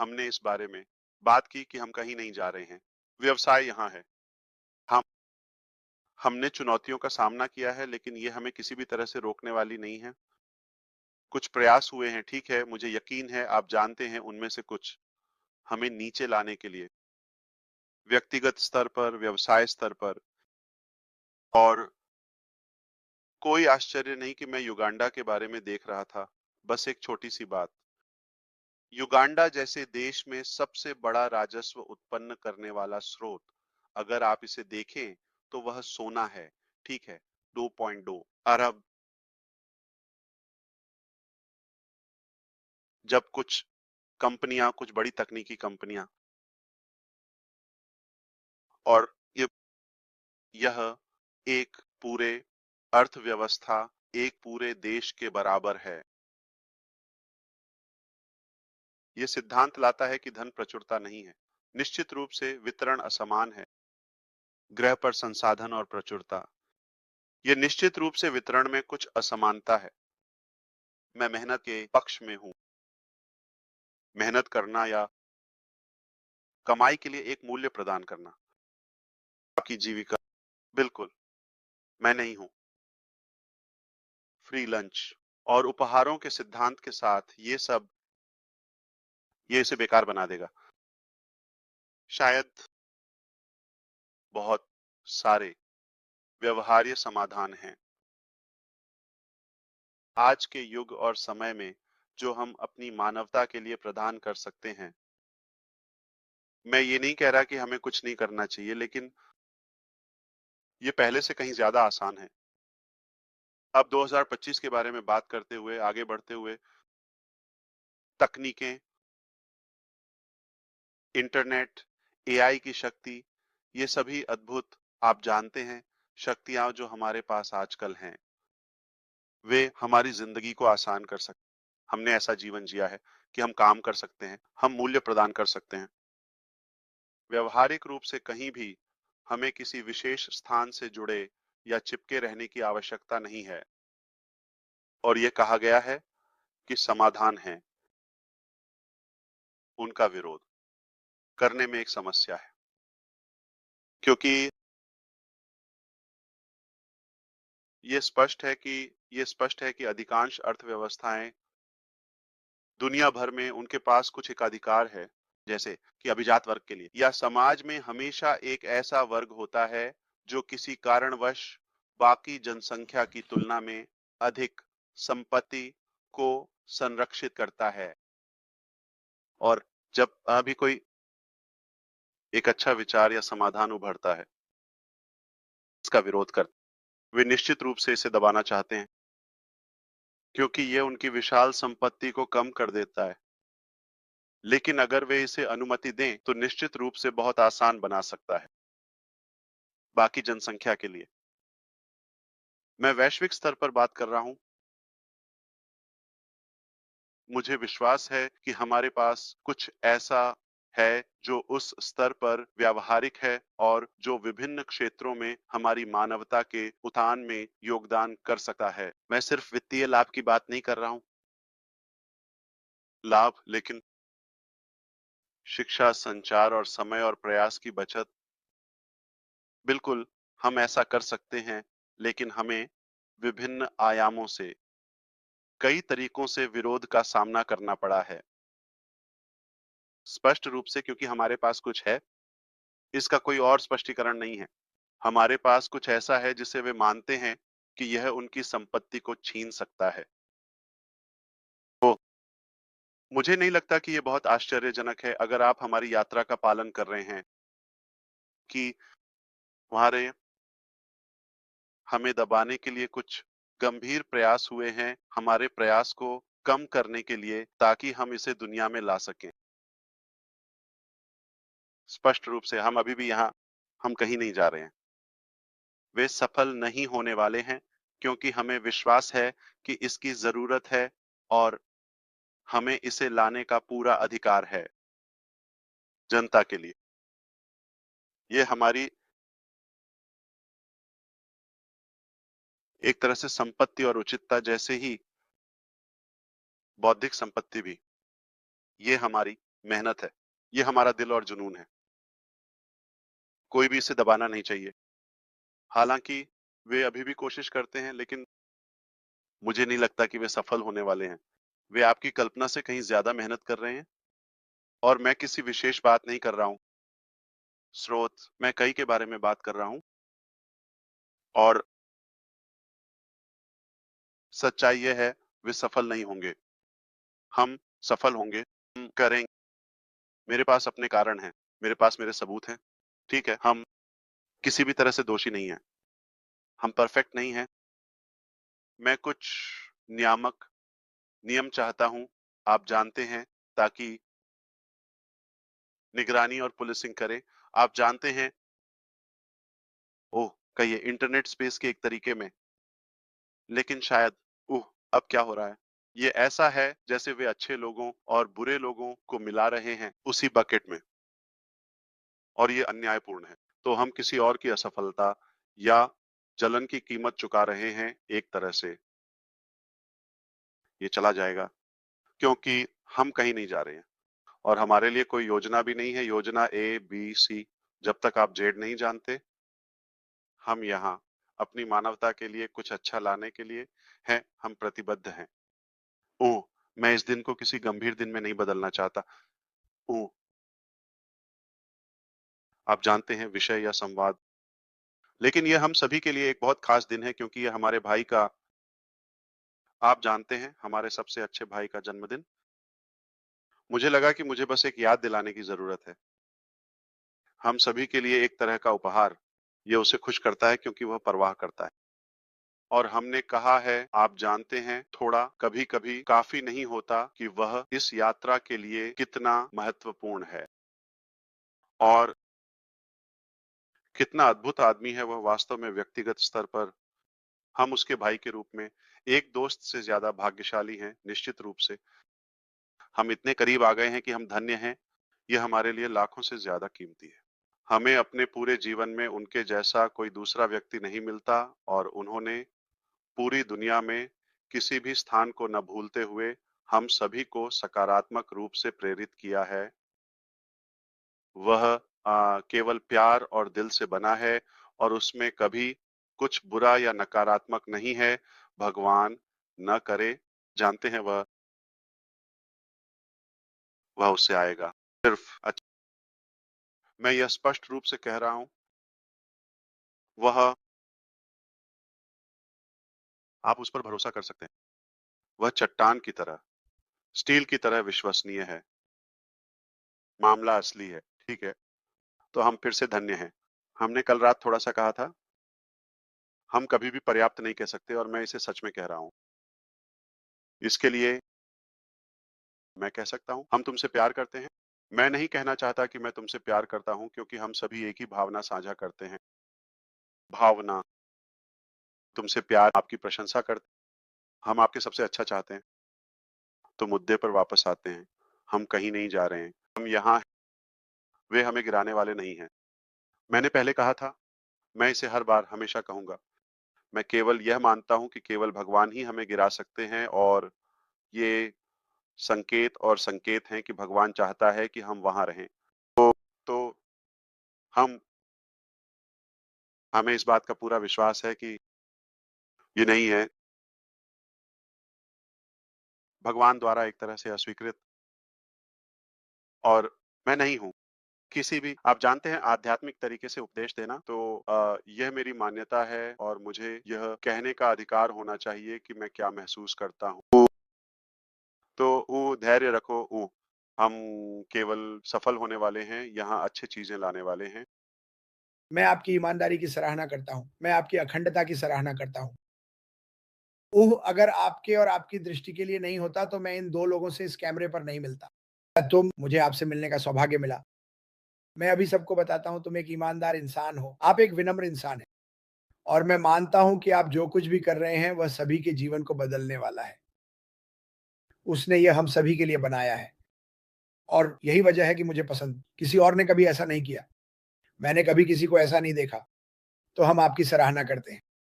हमने इस बारे में बात की कि हम कहीं नहीं जा रहे हैं। व्यवसाय यहाँ है। हम हमने चुनौतियों का सामना किया है, लेकिन ये हमें किसी भी तरह से रोकने वाली नहीं है। कुछ प्रयास हुए हैं, ठीक है, मुझे यकीन है आप जानते हैं उनमें से कुछ हमें नीचे लाने के लिए, व्यक्तिगत स्तर पर, व्यवसाय स्तर पर। और कोई आश्चर्य नहीं कि मैं युगांडा के बारे में देख रहा था। बस एक छोटी सी बात, युगांडा जैसे देश में सबसे बड़ा राजस्व उत्पन्न करने वाला स्रोत, अगर आप इसे देखें तो वह सोना है। ठीक है, 2.2 अरब। जब कुछ कंपनियां, कुछ बड़ी तकनीकी कंपनियां, और यह एक पूरे अर्थव्यवस्था, एक पूरे देश के बराबर है। यह सिद्धांत लाता है कि धन प्रचुरता नहीं है, निश्चित रूप से वितरण असमान है। ग्रह पर संसाधन और प्रचुरता, यह निश्चित रूप से वितरण में कुछ असमानता है। मैं मेहनत के पक्ष में हूं। मेहनत करना या कमाई के लिए एक मूल्य प्रदान करना, आपकी जीविका। बिल्कुल, मैं नहीं हूं। फ्री लंच और उपहारों के सिद्धांत के साथ ये सब, ये इसे बेकार बना देगा। शायद बहुत सारे व्यवहार्य समाधान हैं आज के युग और समय में जो हम अपनी मानवता के लिए प्रदान कर सकते हैं। मैं ये नहीं कह रहा कि हमें कुछ नहीं करना चाहिए, लेकिन ये पहले से कहीं ज्यादा आसान है। अब 2025 के बारे में बात करते हुए, आगे बढ़ते हुए, तकनीकें, इंटरनेट, एआई की शक्ति, ये सभी अद्भुत, आप जानते हैं, शक्तियां जो हमारे पास आजकल हैं, वे हमारी जिंदगी को आसान कर सकते हैं। हमने ऐसा जीवन जिया है कि हम काम कर सकते हैं, हम मूल्य प्रदान कर सकते हैं। व्यवहारिक रूप से कहीं भी हमें किसी विशेष स्थान से जुड़े या चिपके रहने की आवश्यकता नहीं है। और यह कहा गया है कि समाधान है उनका विरोध करने में एक समस्या है, क्योंकि ये स्पष्ट है कि अधिकांश अर्थव्यवस्थाएं दुनिया भर में उनके पास कुछ एकाधिकार है, जैसे कि अभिजात वर्ग के लिए, या समाज में हमेशा एक ऐसा वर्ग होता है जो किसी कारणवश बाकी जनसंख्या की तुलना में अधिक संपत्ति को संरक्षित करता है। और जब अभी कोई एक अच्छा विचार या समाधान उभरता है, इसका विरोध कर, वे निश्चित रूप से इसे दबाना चाहते हैं, क्योंकि यह उनकी विशाल संपत्ति को कम कर देता है। लेकिन अगर वे इसे अनुमति दें तो निश्चित रूप से बहुत आसान बना सकता है बाकी जनसंख्या के लिए। मैं वैश्विक स्तर पर बात कर रहा हूं। मुझे विश्वास है कि हमारे पास कुछ ऐसा है जो उस स्तर पर व्यावहारिक है और जो विभिन्न क्षेत्रों में हमारी मानवता के उत्थान में योगदान कर सकता है। मैं सिर्फ वित्तीय लाभ की बात नहीं कर रहा हूं, लाभ, लेकिन शिक्षा, संचार और समय और प्रयास की बचत। बिल्कुल, हम ऐसा कर सकते हैं, लेकिन हमें विभिन्न आयामों से, कई तरीकों से विरोध का सामना करना पड़ा है। स्पष्ट रूप से क्योंकि हमारे पास कुछ है, इसका कोई और स्पष्टीकरण नहीं है। हमारे पास कुछ ऐसा है जिसे वे मानते हैं कि यह उनकी संपत्ति को छीन सकता है। तो मुझे नहीं लगता कि यह बहुत आश्चर्यजनक है अगर आप हमारी यात्रा का पालन कर रहे हैं कि हमारे हमें दबाने के लिए कुछ गंभीर प्रयास हुए हैं, हमारे प्रयास को कम करने के लिए, ताकि हम इसे दुनिया में ला सकें। स्पष्ट रूप से हम अभी भी यहाँ, हम कहीं नहीं जा रहे हैं। वे सफल नहीं होने वाले हैं क्योंकि हमें विश्वास है कि इसकी जरूरत है और हमें इसे लाने का पूरा अधिकार है जनता के लिए। ये हमारी एक तरह से संपत्ति और उचितता जैसे ही बौद्धिक संपत्ति भी, ये हमारी मेहनत है। ये हमारा दिल और जुनून है। कोई भी इसे दबाना नहीं चाहिए। हालाँकि वे अभी भी कोशिश करते हैं, लेकिन मुझे नहीं लगता कि वे सफल होने वाले हैं। वे आपकी कल्पना से कहीं ज़्यादा मेहनत कर रहे हैं और मैं किसी विशेष बात नहीं कर रहा हूँ। स्रोत, मैं कई के बारे में बात कर रहा हूँ और सच्चाई ये है, वे सफल नहीं होंगे। हम सफल होंगे, हम करेंगे। मेरे पास अपने कारण हैं, मेरे पास मेरे सबूत हैं। ठीक है, हम किसी भी तरह से दोषी नहीं हैं। हम परफेक्ट नहीं हैं। मैं कुछ नियामक नियम चाहता हूँ, आप जानते हैं, ताकि निगरानी और पुलिसिंग करें। आप जानते हैं, ओह! कहिए इंटरनेट स्पेस के एक तरीके में। लेकिन शायद ओह! अब क्या हो रहा है? ये ऐसा है जैसे वे अच्छे लोगों और बुरे लोगों को मिला रहे हैं उसी बकेट में और ये अन्यायपूर्ण है। तो हम किसी और की असफलता या जलन की कीमत चुका रहे हैं एक तरह से। ये चला जाएगा क्योंकि हम कहीं नहीं जा रहे हैं और हमारे लिए कोई योजना भी नहीं है, योजना ए, बी, सी। जब तक आप जेड नहीं जानते, हम यहाँ अपनी मानवता के लिए कुछ अच्छा लाने के लिए हैं, हम प्रतिबद्ध हैं। ओह! मैं इस दिन को किसी गंभीर दिन में नहीं बदलना चाहता। ओह! आप जानते हैं विषय या संवाद। लेकिन ये हम सभी के लिए एक बहुत खास दिन है क्योंकि ये हमारे भाई का आप जानते हैं, हमारे सबसे अच्छे भाई का जन्मदिन। मुझे लगा कि मुझे बस एक याद दिलाने की ज़रूरत है। हम सभी के लिए एक तरह का उपहार। ये उसे खुश करता है क्योंकि वह परवाह करता है। और हमने कहा है, आप जानते हैं, थोड़ा कभी-कभी काफ़ी नहीं होता कि वह इस यात्रा के लिए कितना महत्वपूर्ण है और कितना अद्भुत आदमी है वह वास्तव में व्यक्तिगत स्तर पर। हम उसके भाई के रूप में एक दोस्त से ज़्यादा भाग्यशाली हैं, निश्चित रूप से। हम इतने करीब आ गए हैं कि हम धन्य हैं। ये हमारे लिए लाखों से ज़्यादा कीमती है। हमें अपने पूरे जीवन में उनके जैसा कोई दूसरा व्यक्ति नहीं मिलता और उन्होंने पूरी दुनिया में किसी भी स्थान को न भूलते हुए हम सभी को सकारात्मक रूप से प्रेरित किया है। वह केवल प्यार और दिल से बना है और उसमें कभी कुछ बुरा या नकारात्मक नहीं है। भगवान न करे, जानते हैं वह उससे आएगा। सिर्फ मैं यह स्पष्ट रूप से कह रहा हूँ, वह आप उस पर भरोसा कर सकते हैं। वह चट्टान की तरह, स्टील की तरह विश्वसनीय है। मामला असली है, ठीक है? तो हम फिर से धन्य हैं। हमने कल रात थोड़ा-सा कहा था, हम कभी भी पर्याप्त नहीं कह सकते और मैं इसे सच में कह रहा हूँ। इसके लिए मैं कह सकता हूँ, हम तुमसे प्यार करते हैं। मैं नहीं कहना चाहता कि मैं तुमसे प्यार करता हूँ क्योंकि हम सभी एक ही भावना साझा करते हैं। भावना, तुमसे प्यार, आपकी प्रशंसा करते हम आपके सबसे अच्छा चाहते हैं। तो मुद्दे पर वापस आते हैं। हम कहीं नहीं जा रहे हैं। हम यहाँ हैं, वे हमें गिराने वाले नहीं हैं। मैंने पहले कहा था, मैं इसे हर बार हमेशा कहूँगा। मैं केवल यह मानता हूँ कि केवल भगवान ही हमें गिरा सकते हैं और ये संकेत हैं कि भगवान चाहता है कि हम वहाँ रहें। तो हम हमें इस बात का पूरा विश्वास है कि ये नहीं है, भगवान द्वारा एक तरह से अस्वीकृत और मैं नहीं हूँ। किसी भी आप जानते हैं आध्यात्मिक तरीके से उपदेश देना तो यह मेरी मान्यता है और मुझे यह कहने का अधिकार होना चाहिए कि मैं क्या महसूस करता हूँ। तो वो धैर्य रखो, हम केवल सफल होने वाले हैं, यहाँ अच्छी चीज़ें लाने वाले हैं। मैं आपकी ईमानदारी की सराहना करता हूँ। मैं आपकी अखंडता की सराहना करता हूँ। ओह! अगर आपके और आपकी दृष्टि के लिए नहीं होता तो मैं इन 2 लोगों से इस कैमरे पर नहीं मिलता। तो मुझे आपसे मिलने का सौभाग्य मिला। मैं अभी सबको बताता हूँ तुम एक ईमानदार इंसान हो। आप एक विनम्र इंसान हैं और मैं मानता हूँ कि आप जो कुछ भी कर रहे हैं वह सभी के जीवन को बदलने वाला है। उसने ये हम सभी के लिए बनाया है और यही वजह है कि मुझे पसंद किसी और ने कभी ऐसा नहीं किया। मैंने कभी किसी को ऐसा नहीं देखा। तो हम आपकी सराहना करते हैं।